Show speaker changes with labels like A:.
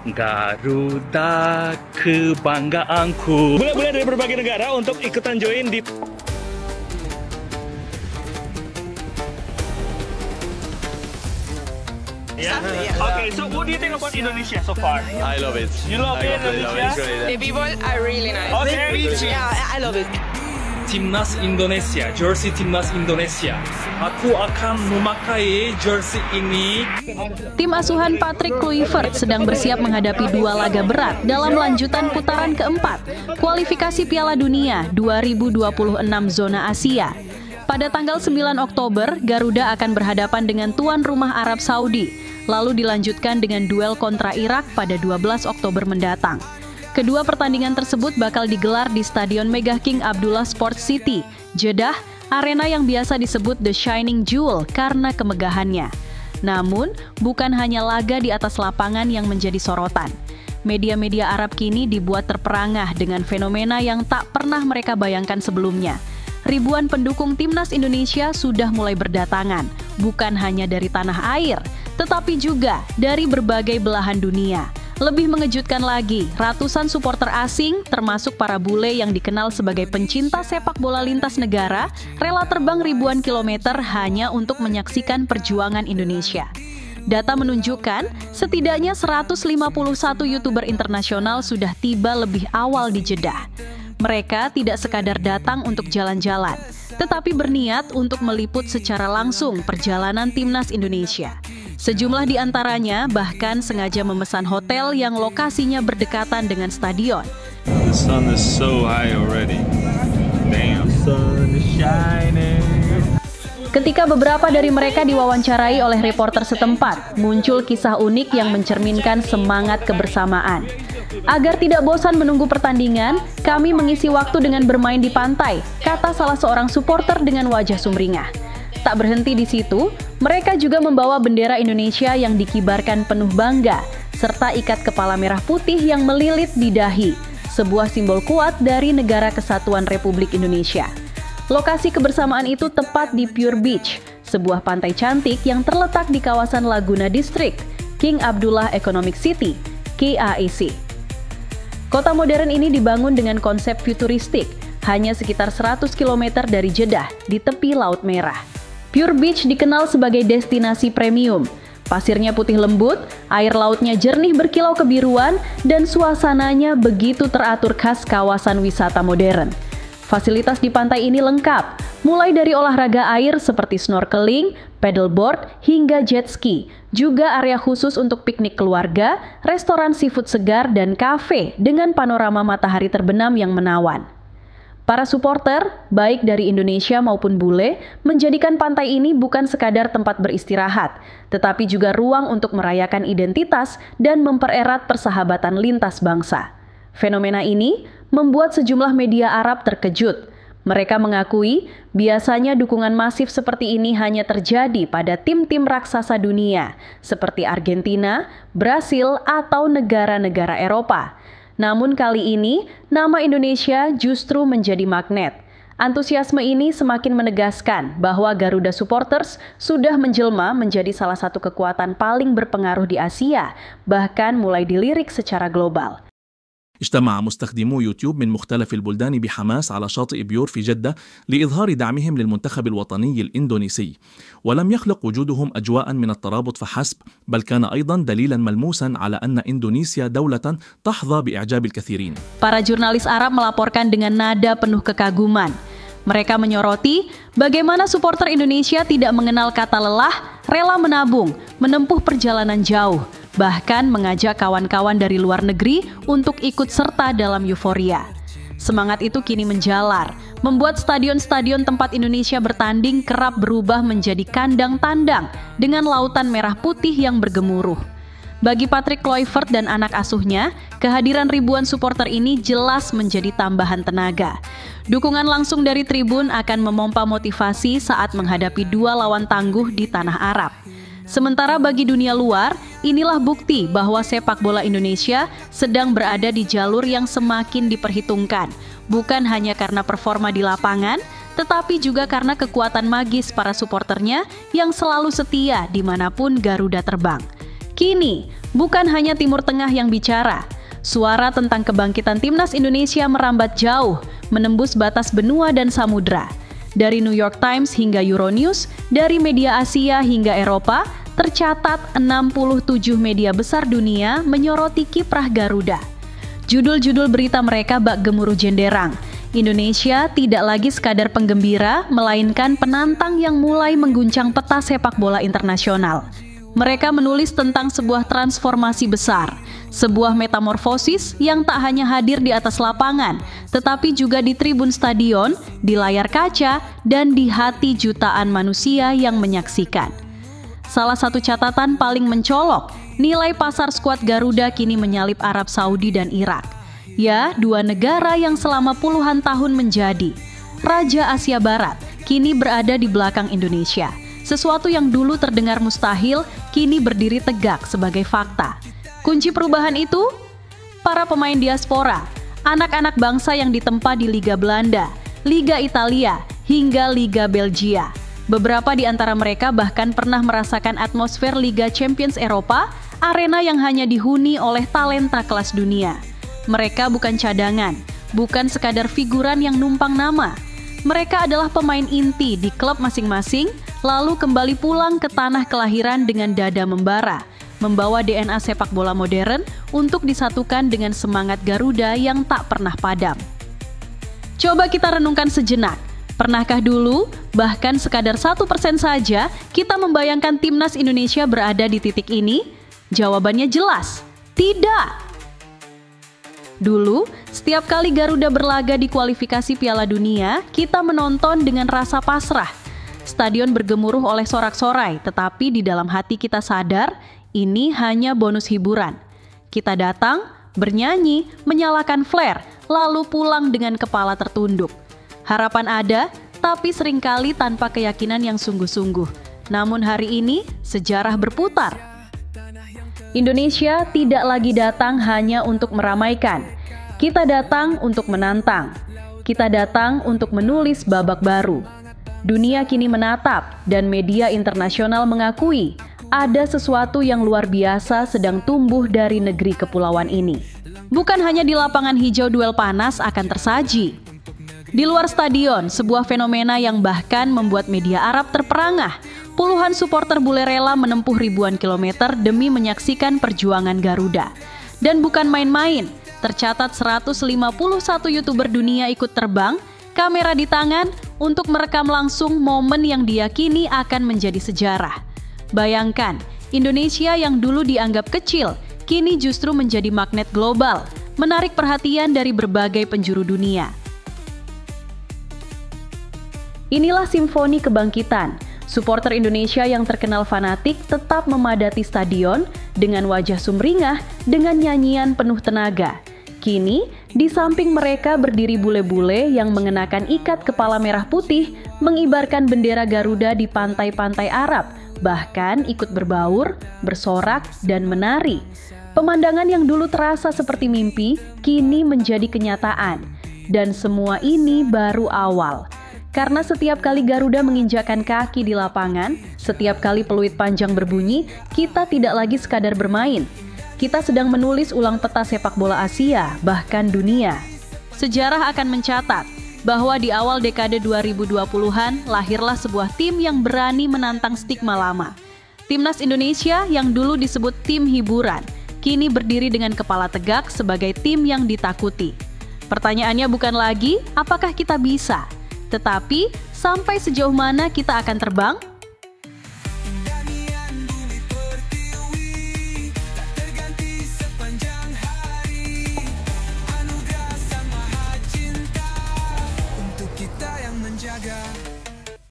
A: Garuda kebanggaanku. Bule-bule dari berbagai negara untuk ikutan join di Yeah. Okay, so what do you think about Indonesia so far?
B: I love it.
A: You love it, Indonesia?
C: The people are really nice.
A: Okay.
C: Yeah, I love it.
A: Timnas Indonesia, jersey Timnas Indonesia. Aku akan memakai jersey ini.
D: Tim asuhan Patrick Kluivert sedang bersiap menghadapi dua laga berat dalam lanjutan putaran keempat kualifikasi Piala Dunia 2026 zona Asia. Pada tanggal 9 Oktober, Garuda akan berhadapan dengan tuan rumah Arab Saudi, lalu dilanjutkan dengan duel kontra Irak pada 12 Oktober mendatang. Kedua pertandingan tersebut bakal digelar di Stadion Megah King Abdullah Sports City, Jeddah, arena yang biasa disebut The Shining Jewel karena kemegahannya. Namun, bukan hanya laga di atas lapangan yang menjadi sorotan. Media-media Arab kini dibuat terperangah dengan fenomena yang tak pernah mereka bayangkan sebelumnya. Ribuan pendukung Timnas Indonesia sudah mulai berdatangan, bukan hanya dari tanah air, tetapi juga dari berbagai belahan dunia. Lebih mengejutkan lagi, ratusan supporter asing, termasuk para bule yang dikenal sebagai pencinta sepak bola lintas negara, rela terbang ribuan kilometer hanya untuk menyaksikan perjuangan Indonesia. Data menunjukkan, setidaknya 151 YouTuber internasional sudah tiba lebih awal di Jeddah. Mereka tidak sekadar datang untuk jalan-jalan, tetapi berniat untuk meliput secara langsung perjalanan Timnas Indonesia. Sejumlah di antaranya bahkan sengaja memesan hotel yang lokasinya berdekatan dengan stadion.
B: The sun is so high already. Damn, sun is shining.
D: Ketika beberapa dari mereka diwawancarai oleh reporter setempat, muncul kisah unik yang mencerminkan semangat kebersamaan. Agar tidak bosan menunggu pertandingan, kami mengisi waktu dengan bermain di pantai, kata salah seorang supporter dengan wajah sumringah. Tak berhenti di situ, mereka juga membawa bendera Indonesia yang dikibarkan penuh bangga, serta ikat kepala merah putih yang melilit di dahi, sebuah simbol kuat dari Negara Kesatuan Republik Indonesia. Lokasi kebersamaan itu tepat di Pure Beach, sebuah pantai cantik yang terletak di kawasan Laguna District, King Abdullah Economic City, KAEC. Kota modern ini dibangun dengan konsep futuristik, hanya sekitar 100 km dari Jeddah, di tepi Laut Merah. Pure Beach dikenal sebagai destinasi premium. Pasirnya putih lembut, air lautnya jernih berkilau kebiruan, dan suasananya begitu teratur khas kawasan wisata modern. Fasilitas di pantai ini lengkap, mulai dari olahraga air seperti snorkeling, paddleboard, hingga jet ski. Juga area khusus untuk piknik keluarga, restoran seafood segar, dan kafe dengan panorama matahari terbenam yang menawan. Para supporter, baik dari Indonesia maupun bule, menjadikan pantai ini bukan sekadar tempat beristirahat, tetapi juga ruang untuk merayakan identitas dan mempererat persahabatan lintas bangsa. Fenomena ini membuat sejumlah media Arab terkejut. Mereka mengakui biasanya dukungan masif seperti ini hanya terjadi pada tim-tim raksasa dunia seperti Argentina, Brasil, atau negara-negara Eropa. Namun kali ini, nama Indonesia justru menjadi magnet. Antusiasme ini semakin menegaskan bahwa Garuda Supporters sudah menjelma menjadi salah satu kekuatan paling berpengaruh di Asia, bahkan mulai dilirik secara global.
E: اجتمع مستخدمو يوتيوب من مختلف البلدان بحماس على شاطئ بيور في جدة لإظهار دعمهم للمنتخب الوطني الإندونيسي، ولم يخلق وجودهم أجواء من الترابط فحسب، بل كان أيضا دليلا ملموسا على أن إندونيسيا دولة تحظى بإعجاب الكثيرين. Para jurnalis Arab melaporkan dengan nada penuh kekaguman. Mereka menyoroti bagaimana supporter Indonesia tidak mengenal kata lelah, rela menabung, menempuh perjalanan jauh, bahkan mengajak kawan-kawan dari luar negeri untuk ikut serta dalam euforia. Semangat itu kini menjalar, membuat stadion-stadion tempat Indonesia bertanding kerap berubah menjadi kandang tandang dengan lautan merah putih yang bergemuruh. Bagi Patrick Kluivert dan anak asuhnya, kehadiran ribuan supporter ini jelas menjadi tambahan tenaga. Dukungan langsung dari tribun akan memompa motivasi saat menghadapi dua lawan tangguh di tanah Arab. Sementara bagi dunia luar, inilah bukti bahwa sepak bola Indonesia sedang berada di jalur yang semakin diperhitungkan, bukan hanya karena performa di lapangan, tetapi juga karena kekuatan magis para suporternya yang selalu setia dimanapun Garuda terbang.
D: Kini, bukan hanya Timur Tengah yang bicara. Suara tentang kebangkitan Timnas Indonesia merambat jauh, menembus batas benua dan samudra. Dari New York Times hingga Euronews, dari media Asia hingga Eropa, tercatat 67 media besar dunia menyoroti kiprah Garuda. Judul-judul berita mereka bak gemuruh jenderang. Indonesia tidak lagi sekadar penggembira, melainkan penantang yang mulai mengguncang peta sepak bola internasional. Mereka menulis tentang sebuah transformasi besar, sebuah metamorfosis yang tak hanya hadir di atas lapangan, tetapi juga di tribun stadion, di layar kaca, dan di hati jutaan manusia yang menyaksikan. Salah satu catatan paling mencolok, nilai pasar skuad Garuda kini menyalip Arab Saudi dan Irak. Ya, dua negara yang selama puluhan tahun menjadi Raja Asia Barat, kini berada di belakang Indonesia. Sesuatu yang dulu terdengar mustahil, kini berdiri tegak sebagai fakta. Kunci perubahan itu? Para pemain diaspora, anak-anak bangsa yang ditempa di Liga Belanda, Liga Italia, hingga Liga Belgia. Beberapa di antara mereka bahkan pernah merasakan atmosfer Liga Champions Eropa, arena yang hanya dihuni oleh talenta kelas dunia. Mereka bukan cadangan, bukan sekadar figuran yang numpang nama. Mereka adalah pemain inti di klub masing-masing, lalu kembali pulang ke tanah kelahiran dengan dada membara, membawa DNA sepak bola modern untuk disatukan dengan semangat Garuda yang tak pernah padam. Coba kita renungkan sejenak. Pernahkah dulu, bahkan sekadar 1% saja, kita membayangkan Timnas Indonesia berada di titik ini? Jawabannya jelas, tidak. Dulu, setiap kali Garuda berlaga di kualifikasi Piala Dunia, kita menonton dengan rasa pasrah. Stadion bergemuruh oleh sorak-sorai, tetapi di dalam hati kita sadar, ini hanya bonus hiburan. Kita datang, bernyanyi, menyalakan flare, lalu pulang dengan kepala tertunduk. Harapan ada, tapi seringkali tanpa keyakinan yang sungguh-sungguh. Namun hari ini, sejarah berputar. Indonesia tidak lagi datang hanya untuk meramaikan. Kita datang untuk menantang. Kita datang untuk menulis babak baru. Dunia kini menatap dan media internasional mengakui ada sesuatu yang luar biasa sedang tumbuh dari negeri kepulauan ini. Bukan hanya di lapangan hijau duel panas akan tersaji. Di luar stadion, sebuah fenomena yang bahkan membuat media Arab terperangah. Puluhan supporter bule rela menempuh ribuan kilometer demi menyaksikan perjuangan Garuda. Dan bukan main-main, tercatat 151 YouTuber dunia ikut terbang, kamera di tangan, untuk merekam langsung momen yang diyakini akan menjadi sejarah. Bayangkan, Indonesia yang dulu dianggap kecil, kini justru menjadi magnet global, menarik perhatian dari berbagai penjuru dunia. Inilah simfoni kebangkitan. Supporter Indonesia yang terkenal fanatik tetap memadati stadion dengan wajah sumringah dengan nyanyian penuh tenaga. Kini, di samping mereka berdiri bule-bule yang mengenakan ikat kepala merah putih, mengibarkan bendera Garuda di pantai-pantai Arab, bahkan ikut berbaur, bersorak, dan menari. Pemandangan yang dulu terasa seperti mimpi, kini menjadi kenyataan. Dan semua ini baru awal. Karena setiap kali Garuda menginjakkan kaki di lapangan, setiap kali peluit panjang berbunyi, kita tidak lagi sekadar bermain. Kita sedang menulis ulang peta sepak bola Asia, bahkan dunia. Sejarah akan mencatat bahwa di awal dekade 2020-an lahirlah sebuah tim yang berani menantang stigma lama. Timnas Indonesia yang dulu disebut tim hiburan, kini berdiri dengan kepala tegak sebagai tim yang ditakuti. Pertanyaannya bukan lagi apakah kita bisa, tetapi sampai sejauh mana kita akan terbang?